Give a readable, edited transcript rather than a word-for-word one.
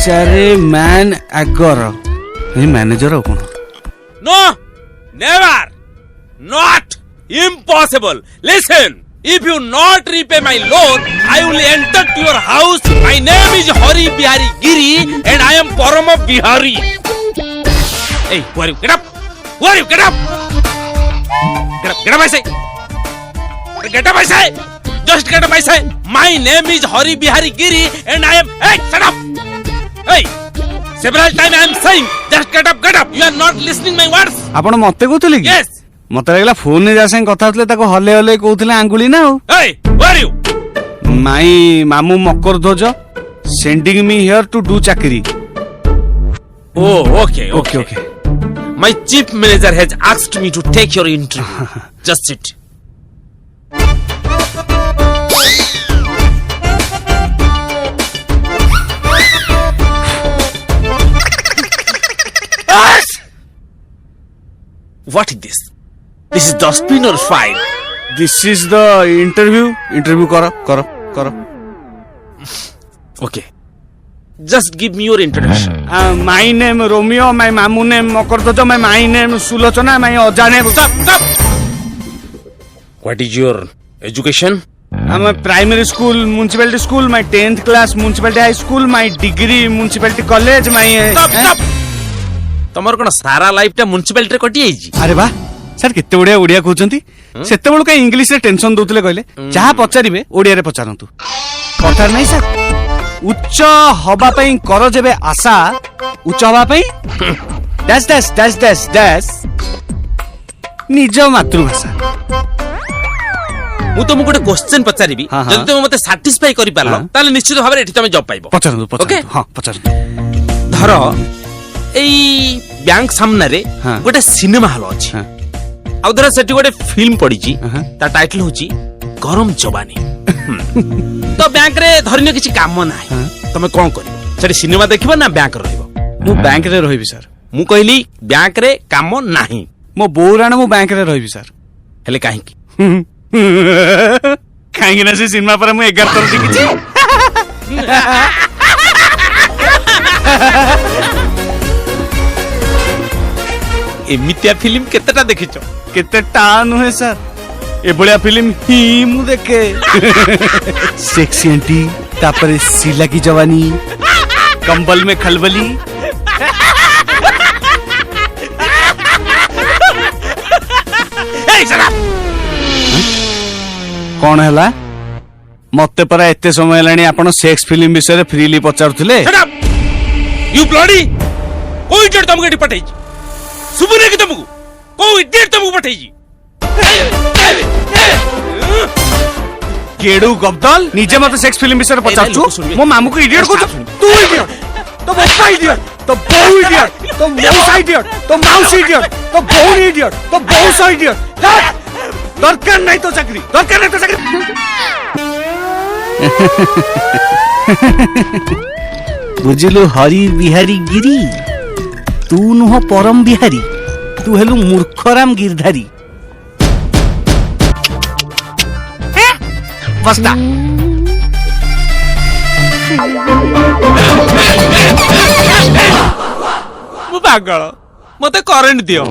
सारे man eager ये manager हो कौन? No, never, not impossible. Listen, if you not repay my loan, I will enter to your house. My name is Hari Bihari Giri, and I am Parama Bihari. Hey, who are you? Get up! Who are you? Get up! Get up, I say! Get up, I say! Just get up, I say! My name is Hari Bihari Giri, and I am. Hey, shut up! Hey! Several times I am saying, just get up, get up. You are not listening my words. आपण मते कहतले कि? Yes. मते लागला phone ने जा संग कथा होतले ताको हले हले कहतले आंगुली ना हो. Hey, who are you? माई मामू Makar Dhwaj sending me here to do चाकरी. Oh, okay. Okay. My chief manager has asked me to take your interview. Just sit. What is this? This is dustbin or file? This is the interview करो. Okay. Just give me your introduction. My name Romeo, my mamu name मकर ध्वज, my name Sulochana, my अजा name. Stop. What is your education? I'm a primary school, municipality school, my 10th class, municipality high school, my degree, municipality college, my... Stop. तमर कोन सारा life टा municipality रे कटि IG. अरे वाह sir केते ओडिया ओडिया कहउचंती सेते बेलु का इंग्लिश रे टेंशन दोतले कहले जहा पचारिबे ओडिया रे पचारंतु कथार नै सर उच्च हबा पई कर जेबे आशा उच्च हबा पई डैश निज मातृभाषा मु तुमको गोटे क्वेश्चन पचारिबी जदि तुम मते सैटिस्फाई करि पारलो ताले निश्चित भाबरे एठी तुम जॉब पाइबो. पचारंतु हां पचारंतु धरो एई बैंक सामने रे गोटे सिनेमा हॉल अछि आ उधर सेठी गोटे फिल्म पड़ी छी ता टाइटल होची गरम जवानी. तो बैंक रे धरिनो किछि काम नाही तमे कोन करिवो सेठी सिनेमा देखिबो ना बैंक रहइबो? मु बैंक रे रहिबी सर. मु कहली बैंक रे काम नाही मो बोराण मु बैंक रे रहिबी सर. हेले काहे की काहे ना से सिनेमा पर मु 11 तर देखिछि. एमितिया फिल्म केतेटा देखिचो? केतेटा नुहे सर ए बलिया फिल्म ही मु देखे. सेक्सी आंटी तापरे सीला की जवानी कंबल में खलबली. कौन हैला मते परा एते समय लानी आपण सेक्स फिल्म विषय फ्रीली पचारुथिले. यू ब्लडी कोई इडियट तुमको एठी पठाई सुबुने कि तुमको कोई इडियट तुमको पठाई केडू गब्दल निजे मते सेक्स फिल्म विषय पचारछु मो मामू को इडियट को तू इडियट तो बप्पा इडियट तो बहु इडियट तो मौसा इडियट तो माउसी इडियट तो बहु इडियट तो बहु इडियट दरकार नहीं तो चाकरी बुझिलु हरि बिहारी गिरी तू नुह परम बिहारी तू हेलु मूर्खराम गिरधारी. बस्ता मु पागल मते करेंट दियो.